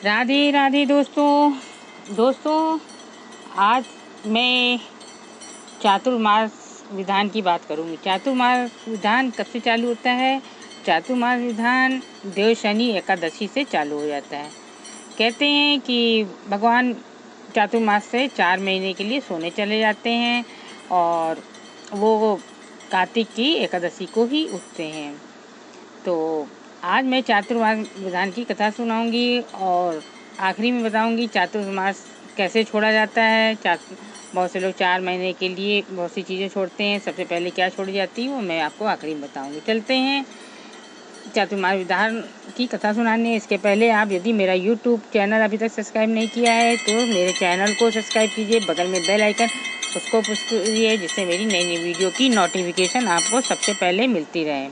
राधे राधे दोस्तों आज मैं चातुर्मास विधान की बात करूंगी। चातुर्मास विधान कब से चालू होता है? चातुर्मास विधान देव शनि एकादशी से चालू हो जाता है। कहते हैं कि भगवान चातुर्मास से 4 महीने के लिए सोने चले जाते हैं और वो कार्तिक की एकादशी को ही उठते हैं। तो आज मैं चातुर्मास विधान की कथा सुनाऊंगी और आखिरी में बताऊंगी चातुर्मास कैसे छोड़ा जाता है। बहुत से लोग 4 महीने के लिए बहुत सी चीज़ें छोड़ते हैं। सबसे पहले क्या छोड़ी जाती है वो मैं आपको आखिरी में बताऊंगी। चलते हैं चातुर्मास विधान की कथा सुनाने। इसके पहले आप यदि मेरा यूट्यूब चैनल अभी तक सब्सक्राइब नहीं किया है तो मेरे चैनल को सब्सक्राइब कीजिए। बगल में बेल आइकन उसको पुश कीजिए जिससे मेरी नई नई वीडियो की नोटिफिकेशन आपको सबसे पहले मिलती रहे।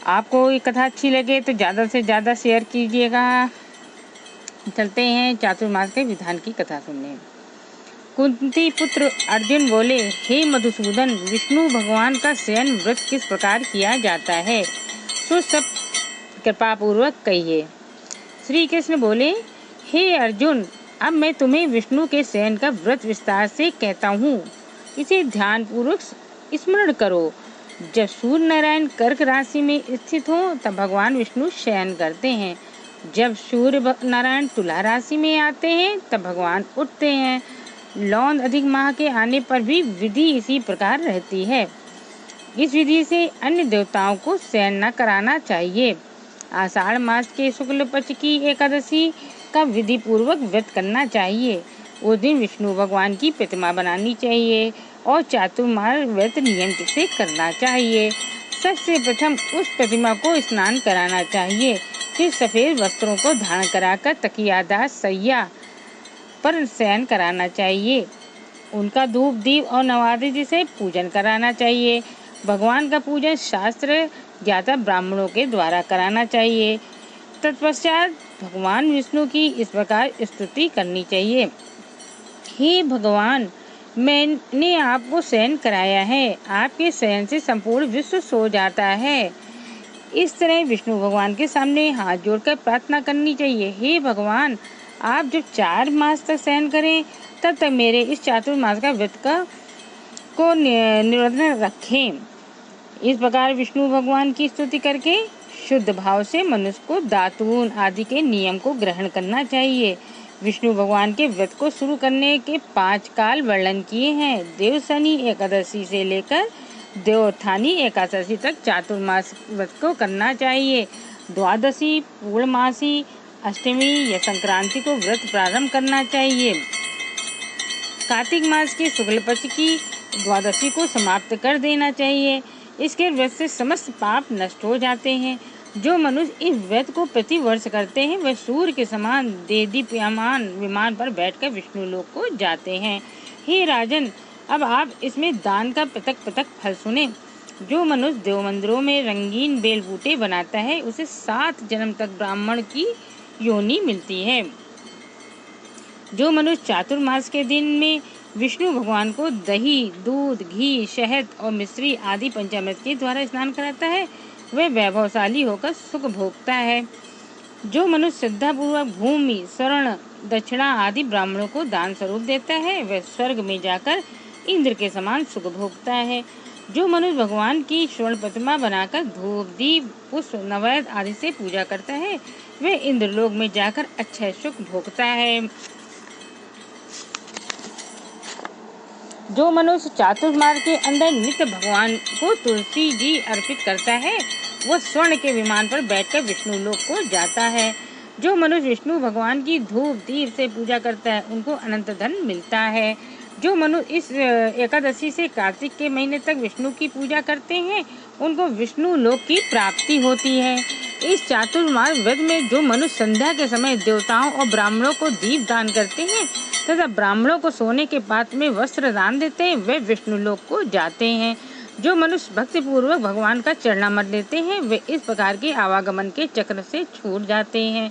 आपको ये कथा अच्छी लगे तो ज़्यादा से ज़्यादा शेयर कीजिएगा। चलते हैं चातुर्मास के विधान की कथा सुनने। कुंती पुत्र अर्जुन बोले, हे मधुसूदन, विष्णु भगवान का शयन व्रत किस प्रकार किया जाता है सो सब कृपा पूर्वक कहिए। श्री कृष्ण बोले, हे अर्जुन, अब मैं तुम्हें विष्णु के शयन का व्रत विस्तार से कहता हूँ। इसे ध्यान पूर्वक स्मरण करो। जब सूर्य नारायण कर्क राशि में स्थित हो तब भगवान विष्णु शयन करते हैं। जब सूर्य नारायण तुला राशि में आते हैं तब भगवान उठते हैं। लौन अधिक माह के आने पर भी विधि इसी प्रकार रहती है। इस विधि से अन्य देवताओं को शयन न कराना चाहिए। आषाढ़ मास के शुक्ल पक्ष की एकादशी का विधि पूर्वक व्रत करना चाहिए। उस दिन विष्णु भगवान की प्रतिमा बनानी चाहिए और चातुर्मास व्रत नियम से करना चाहिए। सबसे प्रथम उस प्रतिमा को स्नान कराना चाहिए। फिर सफेद वस्त्रों को धारण कराकर तकियादार सैया पर शयन कराना चाहिए। उनका धूप दीप और नवादित से पूजन कराना चाहिए। भगवान का पूजन शास्त्र ज्ञाता ब्राह्मणों के द्वारा कराना चाहिए। तत्पश्चात भगवान विष्णु की इस प्रकार स्तुति करनी चाहिए। हे भगवान, मैंने आपको शयन कराया है। आपके शयन से संपूर्ण विश्व सो जाता है। इस तरह विष्णु भगवान के सामने हाथ जोड़कर प्रार्थना करनी चाहिए। हे भगवान, आप जब 4 मास तक शयन करें तब तक मेरे इस चातुर्मास का व्रत को निरंतर रखें। इस प्रकार विष्णु भगवान की स्तुति करके शुद्ध भाव से मनुष्य को दातून आदि के नियम को ग्रहण करना चाहिए। विष्णु भगवान के व्रत को शुरू करने के 5 काल वर्णन किए हैं। देवशनि एकादशी से लेकर देवोत्थानी एकादशी तक चातुर्मास व्रत को करना चाहिए। द्वादशी, पूर्णमासी, अष्टमी या संक्रांति को व्रत प्रारंभ करना चाहिए। कार्तिक मास के शुक्ल पक्ष की द्वादशी को समाप्त कर देना चाहिए। इसके व्रत से समस्त पाप नष्ट हो जाते हैं। जो मनुष्य इस व्रत को प्रति वर्ष करते हैं वह सूर्य के समान देदीप्यमान विमान पर बैठकर विष्णु लोक को जाते हैं। हे राजन, अब आप इसमें दान का पृथक पृथक फल सुने। जो मनुष्य देव मंदिरों में रंगीन बेल बूटे बनाता है उसे 7 जन्म तक ब्राह्मण की योनि मिलती है। जो मनुष्य चातुर्मास के दिन में विष्णु भगवान को दही, दूध, घी, शहद और मिश्री आदि पंचामृत के द्वारा स्नान कराता है वह वैभवशाली होकर सुख भोगता है। जो मनुष्य श्रद्धापूर्वक भूमि, स्वर्ण, दक्षिणा आदि ब्राह्मणों को दान स्वरूप देता है वह स्वर्ग में जाकर इंद्र के समान सुख भोगता है। जो मनुष्य भगवान की स्वर्ण प्रतिमा बनाकर धूप, दीप, पुष्प, नैवेद्य आदि से पूजा करता है वह इंद्रलोक में जाकर अच्छा सुख भोगता है। जो मनुष्य चातुर्मास के अंदर नित्य भगवान को तुलसी जी अर्पित करता है वह स्वर्ण के विमान पर बैठकर विष्णु लोक को जाता है। जो मनुष्य विष्णु भगवान की धूप दीप से पूजा करता है उनको अनंत धन मिलता है। जो मनुष्य इस एकादशी से कार्तिक के महीने तक विष्णु की पूजा करते हैं उनको विष्णु लोक की प्राप्ति होती है। इस चातुर्मास व्रत में जो मनुष्य संध्या के समय देवताओं और ब्राह्मणों को दीप दान करते हैं तथा ब्राह्मणों को सोने के पात्र में वस्त्र दान देते हैं वे विष्णु लोक को जाते हैं। जो मनुष्य भक्ति पूर्वक भगवान का चरणामृत लेते हैं वे इस प्रकार के आवागमन के चक्र से छूट जाते हैं।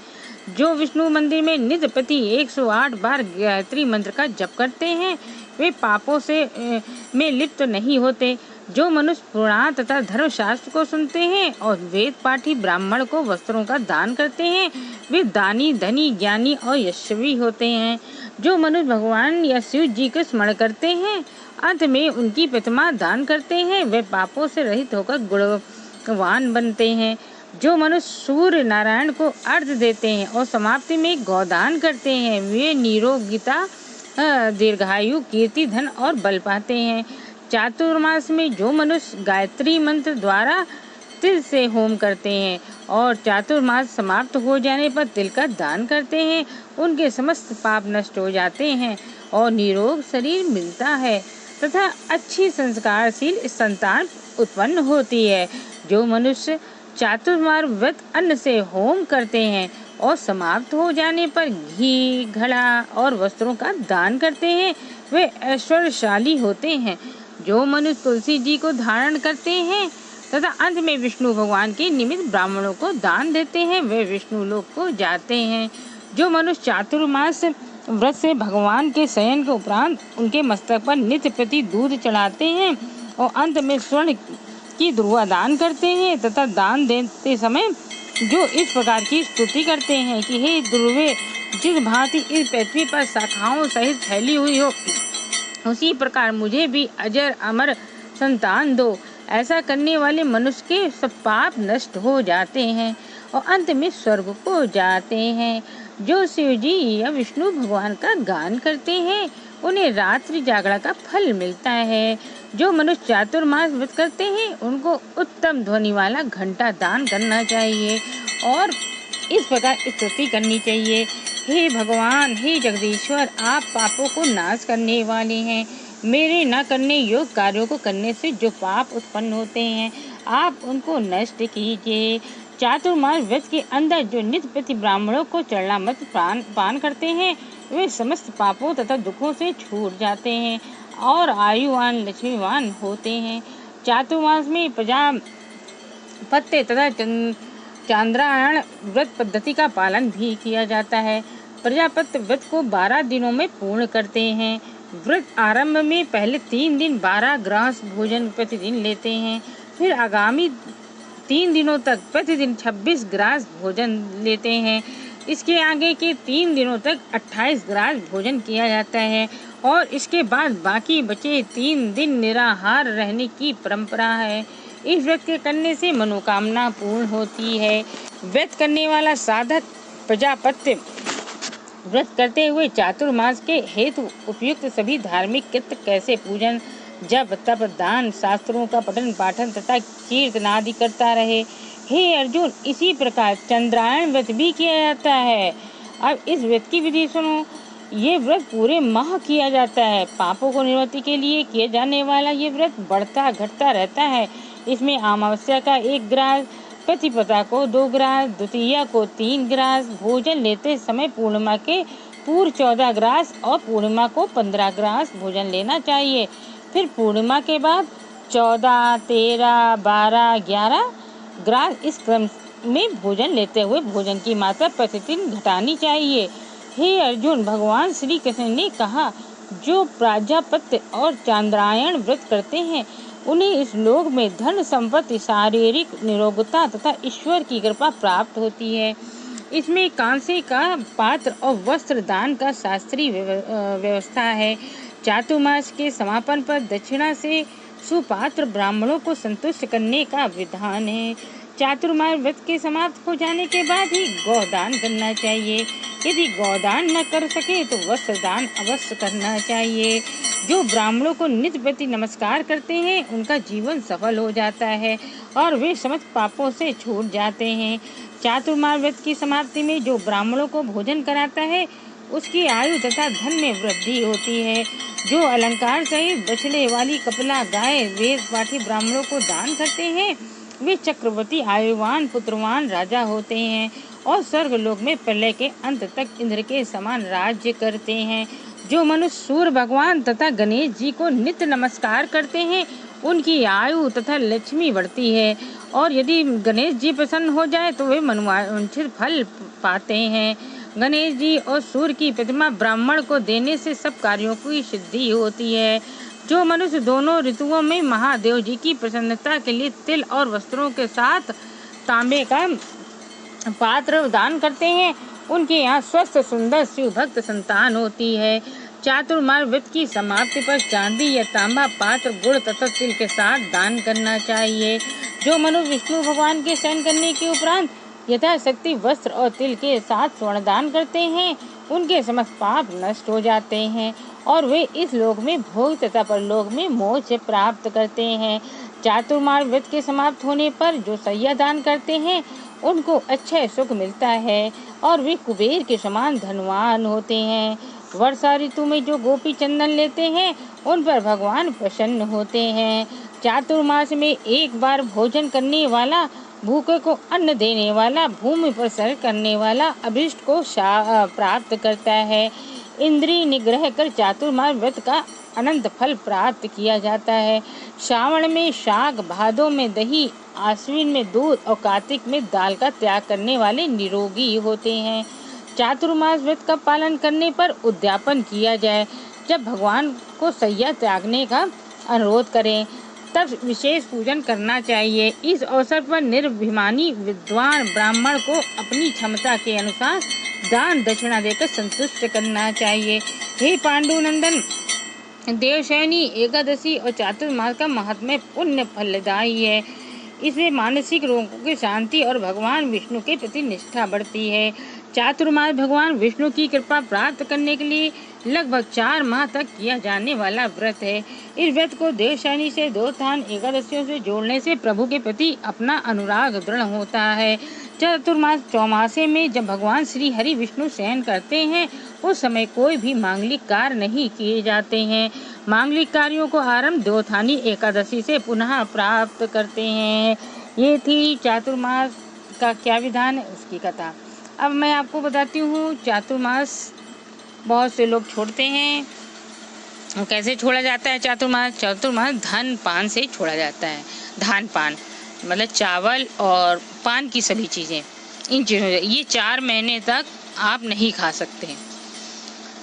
जो विष्णु मंदिर में नित्य प्रति 108 बार गायत्री मंत्र का जप करते हैं वे पापों से में लिप्त नहीं होते। जो मनुष्य पुराण तथा धर्मशास्त्र को सुनते हैं और वेद पाठी ब्राह्मण को वस्त्रों का दान करते हैं वे दानी, धनी, ज्ञानी और यशस्वी होते हैं। जो मनुष्य भगवान या शिव जी को स्मरण करते हैं, अंत में उनकी प्रतिमा दान करते हैं, वे पापों से रहित होकर गुणवान बनते हैं। जो मनुष्य सूर्य नारायण को अर्घ्य देते हैं और समाप्ति में गौदान करते हैं, वे निरोगिता, दीर्घायु, कीर्ति, धन और बल पाते हैं। चातुर्मास में जो मनुष्य गायत्री मंत्र द्वारा तिल से होम करते हैं और चातुर्मास समाप्त हो जाने पर तिल का दान करते हैं, उनके समस्त पाप नष्ट हो जाते हैं और निरोग शरीर मिलता है तथा अच्छी संस्कारशील संतान उत्पन्न होती है। जो मनुष्य चातुर्मास व्रत अन्न से होम करते हैं और समाप्त हो जाने पर घी, घड़ा और वस्त्रों का दान करते हैं, वे ऐश्वर्यशाली होते हैं। जो मनुष्य तुलसी जी को धारण करते हैं तथा अंत में विष्णु भगवान के निमित्त ब्राह्मणों को दान देते हैं, वे विष्णु लोक को जाते हैं। जो मनुष्य चातुर्मास व्रत से भगवान के शयन के उपरांत उनके मस्तक पर नित्य प्रति दूध चढ़ाते हैं और अंत में स्वर्ण की ध्रुवा दान करते हैं तथा दान देते समय जो इस प्रकार की स्तुति करते हैं कि हे ध्रुवे, जिस भांति इस पृथ्वी पर शाखाओं सहित फैली हुई हो, उसी प्रकार मुझे भी अजर अमर संतान दो। ऐसा करने वाले मनुष्य के सब पाप नष्ट हो जाते हैं और अंत में स्वर्ग को जाते हैं। जो शिव जी या विष्णु भगवान का गान करते हैं, उन्हें रात्रि जागरण का फल मिलता है। जो मनुष्य चातुर्मास व्रत करते हैं, उनको उत्तम ध्वनि वाला घंटा दान करना चाहिए और इस प्रकार स्तुति करनी चाहिए, हे भगवान, हे जगदीश्वर, आप पापों को नाश करने वाले हैं। मेरे न करने योग्य कार्यों को करने से जो पाप उत्पन्न होते हैं, आप उनको नष्ट कीजिए। चातुर्मास व्रत के अंदर जो नित्य प्रति ब्राह्मणों को चरणामृत पान करते हैं, वे समस्त पापों तथा दुखों से छूट जाते हैं और आयुवान लक्ष्मीवान होते हैं। चातुर्मास में प्रजापत्य तथा चांद्रायण व्रत पद्धति का पालन भी किया जाता है। प्रजापत्य व्रत को 12 दिनों में पूर्ण करते हैं। व्रत आरंभ में पहले 3 दिन 12 ग्रास भोजन प्रतिदिन लेते हैं, फिर आगामी 3 दिनों तक प्रतिदिन 26 ग्रास भोजन लेते हैं। इसके आगे के 3 दिनों तक 28 ग्रास भोजन किया जाता है और इसके बाद बाकी बचे 3 दिन निराहार रहने की परंपरा है। इस व्रत के करने से मनोकामना पूर्ण होती है। व्रत करने वाला साधक प्रजापत्य व्रत करते हुए चातुर्मास के हेतु उपयुक्त सभी धार्मिक कृत्य कैसे पूजन, जप, तप, दान, शास्त्रों का पठन पाठन तथा कीर्तन आदि करता रहे। हे अर्जुन, इसी प्रकार चंद्रायण व्रत भी किया जाता है। अब इस व्रत की विधि सुनो। ये व्रत पूरे माह किया जाता है। पापों को निवृत्ति के लिए किए जाने वाला ये व्रत बढ़ता घटता रहता है। इसमें अमावस्या का 1 ग्रास, प्रतिपदा को 2 ग्रास, द्वितीया को 3 ग्रास भोजन लेते समय पूर्णिमा के पूर्व 14 ग्रास और पूर्णिमा को 15 ग्रास भोजन लेना चाहिए। फिर पूर्णिमा के बाद 14, 13, 12, 11 ग्रास इस क्रम में भोजन लेते हुए भोजन की मात्रा प्रतिदिन घटानी चाहिए। हे अर्जुन, भगवान श्री कृष्ण ने कहा, जो प्राजापत्य और चांद्रायण व्रत करते हैं, उन्हें इस लोक में धन संपत्ति, शारीरिक निरोगता तथा ईश्वर की कृपा प्राप्त होती है। इसमें कांसे का पात्र और वस्त्र दान का शास्त्रीय व्यवस्था है। चातुर्मास के समापन पर दक्षिणा से सुपात्र ब्राह्मणों को संतुष्ट करने का विधान है। चातुर्मास व्रत के समाप्त हो जाने के बाद ही गौदान करना चाहिए। यदि गौदान न कर सके तो वस्त्र दान अवश्य करना चाहिए। जो ब्राह्मणों को नित्य प्रति नमस्कार करते हैं, उनका जीवन सफल हो जाता है और वे समस्त पापों से छूट जाते हैं। चातुर्मास व्रत की समाप्ति में जो ब्राह्मणों को भोजन कराता है, उसकी आयु तथा धन में वृद्धि होती है। जो अलंकार सहित बछड़े वाली कपिला गाय वेद पाठी ब्राह्मणों को दान करते हैं, वे चक्रवर्ती, आयुवान, पुत्रवान राजा होते हैं और स्वर्गलोक में प्रलय के अंत तक इंद्र के समान राज्य करते हैं। जो मनुष्य सूर्य भगवान तथा गणेश जी को नित्य नमस्कार करते हैं, उनकी आयु तथा लक्ष्मी बढ़ती है और यदि गणेश जी प्रसन्न हो जाए तो वे मनोवांछित फल पाते हैं। गणेश जी और सूर्य की प्रतिमा ब्राह्मण को देने से सब कार्यों की सिद्धि होती है। जो मनुष्य दोनों ऋतुओं में महादेव जी की प्रसन्नता के लिए तिल और वस्त्रों के साथ तांबे का पात्र दान करते हैं उनके यहाँ स्वस्थ सुंदर शिवभक्त संतान होती है। चातुर्मास व्रत की समाप्ति पर चांदी या तांबा पात्र गुड़ तथा तिल के साथ दान करना चाहिए। जो मनुष्य विष्णु भगवान के शयन करने के उपरांत यथाशक्ति वस्त्र और तिल के साथ स्वर्ण दान करते हैं उनके समस्त पाप नष्ट हो जाते हैं और वे इस लोक में भोग तथा परलोक में मोक्ष प्राप्त करते हैं। चातुर्मास व्रत के समाप्त होने पर जो सैया दान करते हैं उनको अच्छा सुख मिलता है और वे कुबेर के समान धनवान होते हैं। वर्षा ऋतु में जो गोपी चंदन लेते हैं उन पर भगवान प्रसन्न होते हैं। चातुर्मास में एक बार भोजन करने वाला, भूखे को अन्न देने वाला, भूमि पर सर करने वाला अभिष्ट को प्राप्त करता है। इंद्रिय निग्रह कर चातुर्मास व्रत का अनंत फल प्राप्त किया जाता है। श्रावण में शाक, भादों में दही, आश्विन में दूध और कार्तिक में दाल का त्याग करने वाले निरोगी होते हैं। चातुर्मास व्रत का पालन करने पर उद्यापन किया जाए। जब भगवान को सैया त्यागने का अनुरोध करें तब विशेष पूजन करना चाहिए। इस अवसर पर निर्भिमानी विद्वान ब्राह्मण को अपनी क्षमता के अनुसार दान दक्षिणा देकर संतुष्ट करना चाहिए। हे पांडुनंदन, देवशयनी एकादशी और चातुर्मास का महात्म्य पुण्य फलदायी है। इसमें मानसिक रोगों की शांति और भगवान विष्णु के प्रति निष्ठा बढ़ती है। चातुर्मास भगवान विष्णु की कृपा प्राप्त करने के लिए लगभग 4 माह तक किया जाने वाला व्रत है। इस व्रत को देवशयनी से दोत्थान एकादशियों से जोड़ने से प्रभु के प्रति अपना अनुराग दृढ़ होता है। चातुर्मास चौमासे में जब भगवान श्री हरि विष्णु शयन करते हैं उस समय कोई भी मांगलिक कार्य नहीं किए जाते हैं। मांगलिक कार्यों को आरंभ दोत्थानी एकादशी से पुनः प्राप्त करते हैं। ये थी चातुर्मास का क्या विधान है उसकी कथा। अब मैं आपको बताती हूँ चातुर्मास बहुत से लोग छोड़ते हैं। कैसे छोड़ा जाता है चातुर्मास? चातुर्मास धान पान से छोड़ा जाता है। धान पान मतलब चावल और पान की सभी चीज़ें, इन चीज़ों से ये 4 महीने तक आप नहीं खा सकते।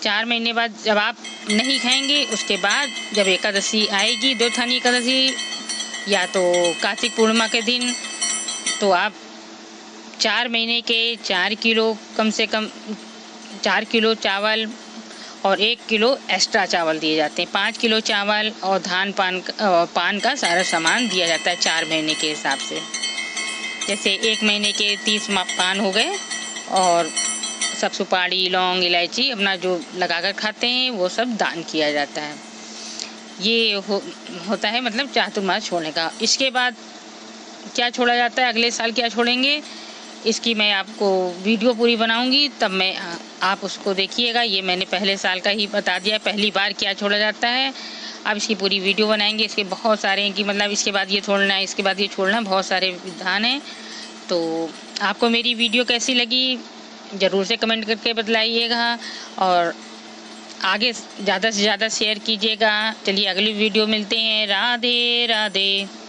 4 महीने बाद जब आप नहीं खाएंगे उसके बाद जब एकादशी आएगी, दोत्थानी एकादशी या तो कार्तिक पूर्णिमा के दिन, तो आप 4 महीने के 4 किलो कम से कम 4 किलो चावल और 1 किलो एक्स्ट्रा चावल दिए जाते हैं। 5 किलो चावल और धान पान का सारा सामान दिया जाता है 4 महीने के हिसाब से। जैसे 1 महीने के 30 पान हो गए और सब सुपारी, लौंग, इलायची अपना जो लगाकर खाते हैं वो सब दान किया जाता है। ये होता है मतलब चातुर्मास छोड़ने का। इसके बाद क्या छोड़ा जाता है, अगले साल क्या छोड़ेंगे, इसकी मैं आपको वीडियो पूरी बनाऊंगी, तब आप उसको देखिएगा। ये मैंने पहले साल का ही बता दिया, पहली बार क्या छोड़ा जाता है। अब इसकी पूरी वीडियो बनाएंगे। इसके बहुत सारे हैं कि मतलब इसके बाद ये छोड़ना है, इसके बाद ये छोड़ना, बहुत सारे विधान हैं। तो आपको मेरी वीडियो कैसी लगी ज़रूर से कमेंट करके बतलाइएगा और आगे ज़्यादा से ज़्यादा शेयर कीजिएगा। चलिए अगली वीडियो मिलते हैं। राधे राधे।